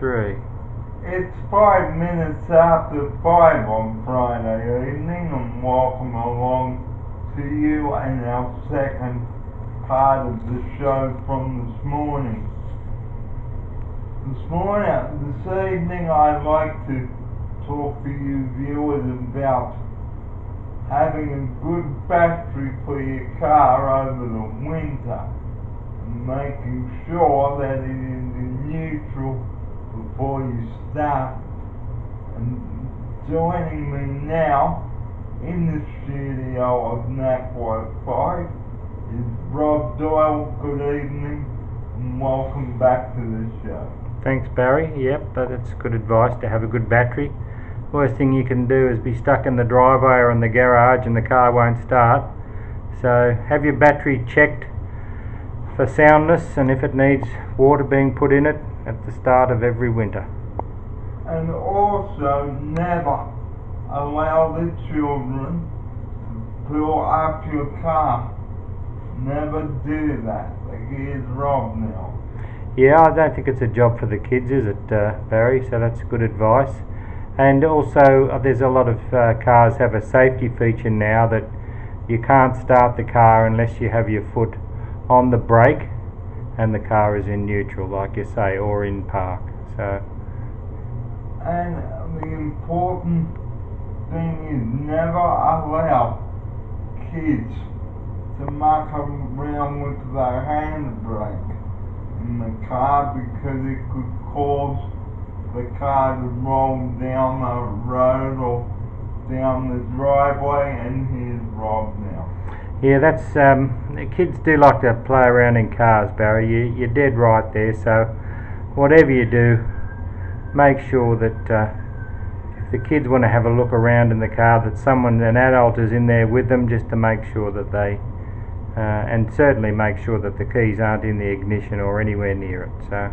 3. It's 5 minutes after 5 on Friday evening, and welcome along to you and our second part of the show from this morning. This evening, I'd like to talk to you viewers about having a good battery for your car over the winter, and making sure that it is in neutral before you start. And joining me now in the studio of NACWO 5 is Rob Doyle. Good evening and welcome back to the show. Thanks, Barry. Yep, that's good advice, to have a good battery. Worst thing you can do is be stuck in the driveway or in the garage and the car won't start. So have your battery checked for soundness, and if it needs water being put in it at the start of every winter. And also never allow the children to fill up your car. Never do that. Here's Rob now. Yeah, I don't think it's a job for the kids, is it, Barry? So that's good advice. And also, there's a lot of cars have a safety feature now that you can't start the car unless you have your foot on the brake and the car is in neutral, like you say, or in park. So. And the important thing is never allow kids to muck around with the handbrake in the car, because it could cause the car to roll down the road or down the driveway. And here's Rob now. Yeah, that's kids do like to play around in cars, Barry. You're dead right there. So whatever you do, make sure that if the kids want to have a look around in the car, that an adult is in there with them, just to make sure that they and certainly make sure that the keys aren't in the ignition or anywhere near it. So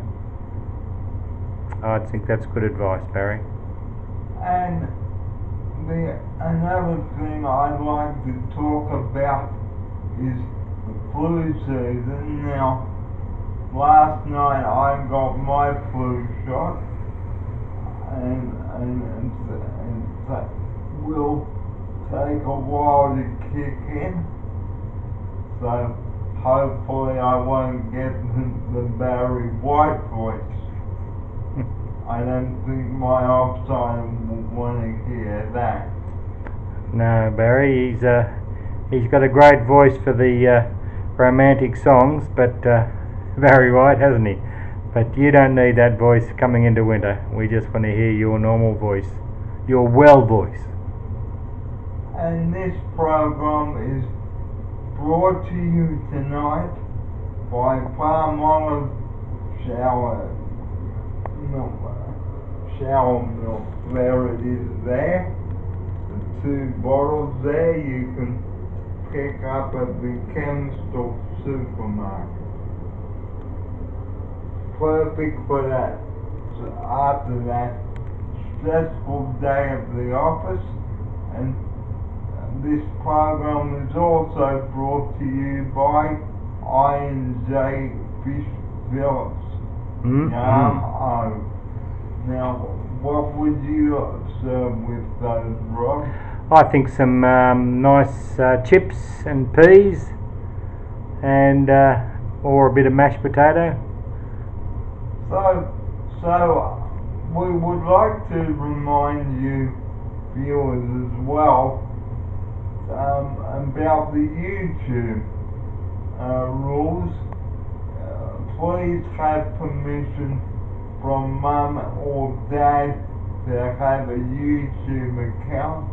I think that's good advice, Barry. And another thing I'd like to talk about is the flu season. Now, last night I got my flu shot, and that will take a while to kick in. So hopefully I won't get the Barry White voice. I don't think my offside will want to hear that. No, Barry, he's got a great voice for the romantic songs, but Barry White, hasn't he? But you don't need that voice coming into winter. We just want to hear your normal voice, your well voice. And this program is brought to you tonight by Palmolive shower milk. There it is there. The 2 bottles there you can pick up at the chemist or supermarket. Perfect for that. So after that stressful day at the office. And this program is also brought to you by I&J Fish Phillips. Now, what would you serve with those, Rob? I think some nice chips and peas, and or a bit of mashed potato. So we would like to remind you viewers as well about the YouTube rules. Please have permission from Mum or Dad to have a YouTube account.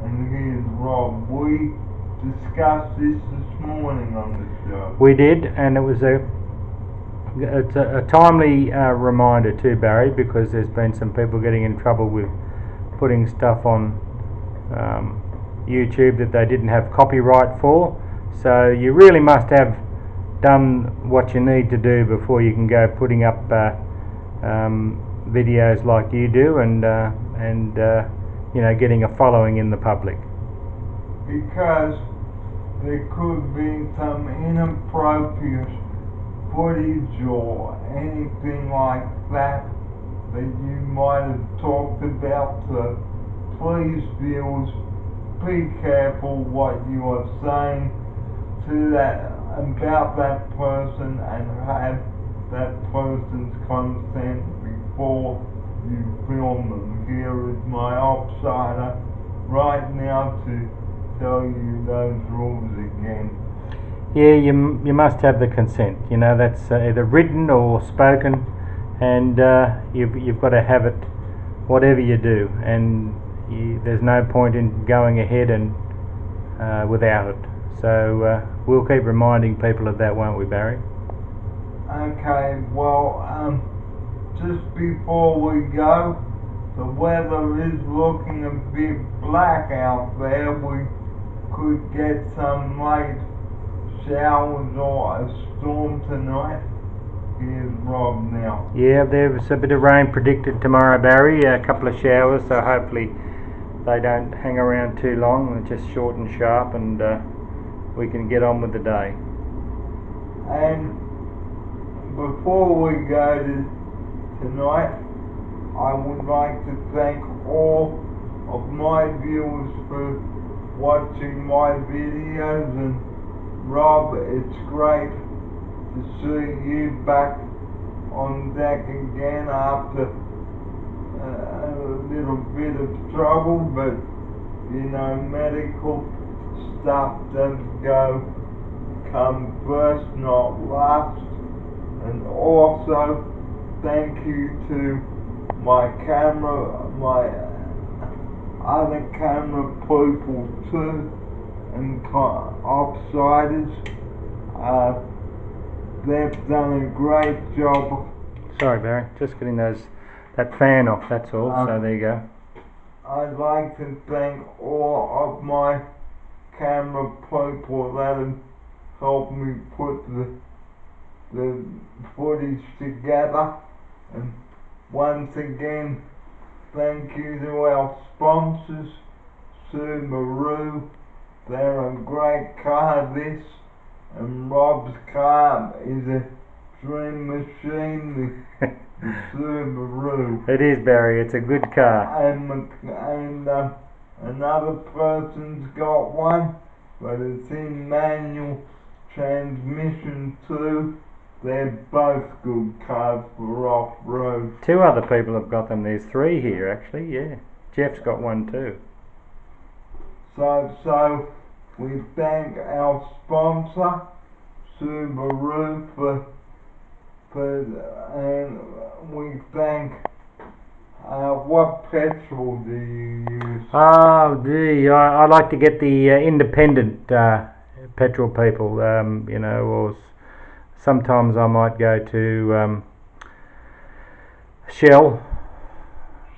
And here's Rob. We discussed this morning on the show. We did, and it's a timely reminder too, Barry, because there's been some people getting in trouble with putting stuff on YouTube that they didn't have copyright for. So you really must have done what you need to do before you can go putting up videos like you do, and getting a following in the public. Because there could be some inappropriate footage or anything like that that you might have talked about. So please, viewers, be careful what you are saying to that about that person and have that person's consent before you film them. Here is my outsider right now to tell you those rules again. Yeah, you must have the consent. You know, that's either written or spoken, and you've got to have it, whatever you do. And there's no point in going ahead and without it. So we'll keep reminding people of that, won't we, Barry? Okay. Well, just before we go, the weather is looking a bit black out there. We could get some late showers or a storm tonight. Here's Rob now. Yeah, there's a bit of rain predicted tomorrow, Barry. A couple of showers, so hopefully they don't hang around too long. They're just short and sharp, and we can get on with the day. And before we go tonight, I would like to thank all of my viewers for watching my videos, and Rob, it's great to see you back on deck again after a little bit of trouble, but you know, medical stuff does come first, not last. And also thank you to my other camera people too, and offsiders. They've done a great job. Sorry, Barry, just getting that fan off, that's all. So there you go. I'd like to thank all of my camera people that have helped me put the footage together. And once again, thank you to our sponsors, Subaru. They're a great car, this, and Rob's car is a dream machine, the Subaru. It is, Barry, it's a good car. And another person's got one, but it's in manual transmission too. They're both good cars for off-road. 2 other people have got them. There's 3 here, actually, yeah. Jeff's got one too. So we thank our sponsor, Subaru, and we thank, what petrol do you use? Oh, gee, I like to get the independent petrol people, you know, or sometimes I might go to Shell.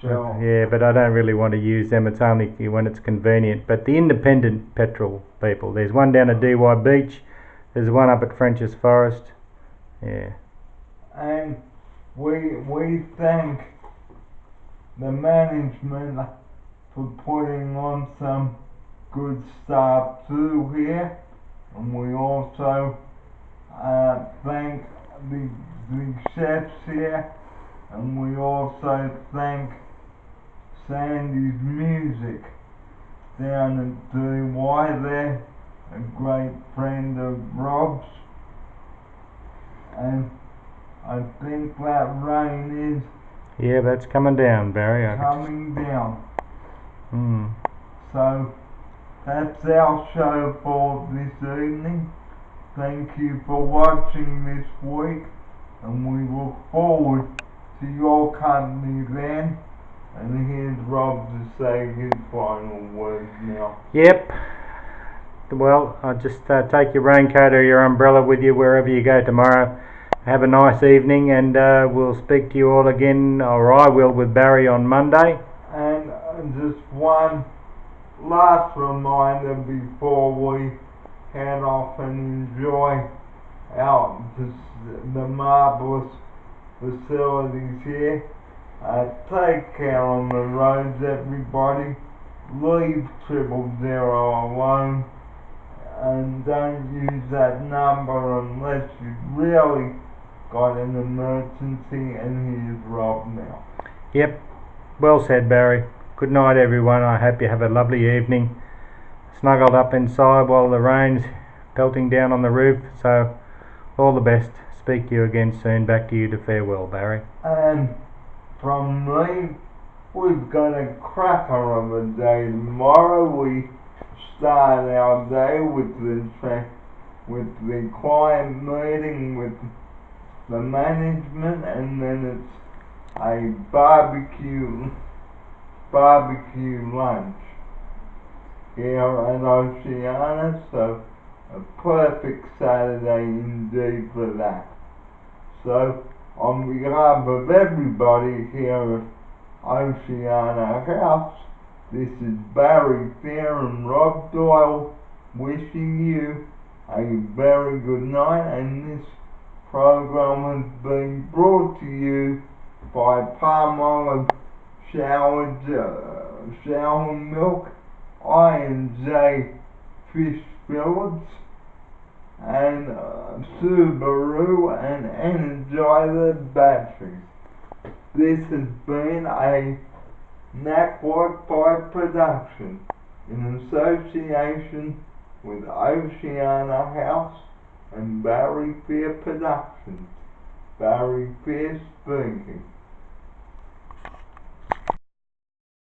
Yeah, but I don't really want to use them. It's only when it's convenient. But the independent petrol people, there's one down at DY Beach, there's one up at French's Forest. Yeah. And we thank the management for putting on some good stuff too here, and we also thank the chefs here, and we also thank Sandy's Music down at DY. They're a great friend of Rob's, and I think that rain is that's coming down, Barry. coming down. Mm. So that's our show for this evening. Thank you for watching this week, and we look forward to your company then. And here's Rob to say his final words now. Yep. Well, I'll just take your raincoat or your umbrella with you wherever you go tomorrow. Have a nice evening, and we'll speak to you all again, or I will, with Barry on Monday. And just one last reminder before we head off and enjoy the marvellous facilities here. Take care on the roads, everybody. Leave 000 alone, and don't use that number unless you really got an emergency, and here's Rob now. Yep, well said, Barry. Good night, everyone. I hope you have a lovely evening. Snuggled up inside while the rain's pelting down on the roof, so all the best. Speak to you again soon. Back to you to farewell, Barry. And from me, we've got a cracker of a day tomorrow. We start our day with the client meeting with the management, and then it's a barbecue lunch here at Oceania, so a perfect Saturday indeed for that. So, on behalf of everybody here at Oceania House, this is Barry Fair and Rob Doyle wishing you a very good night, and this program has been brought to you by Palmolive Shower Milk, I&J Fish Fillets, and Subaru and Energizer batteries. This has been a Network Pipe production in association with Oceania House and Barry Fair Productions. Barry Fair speaking.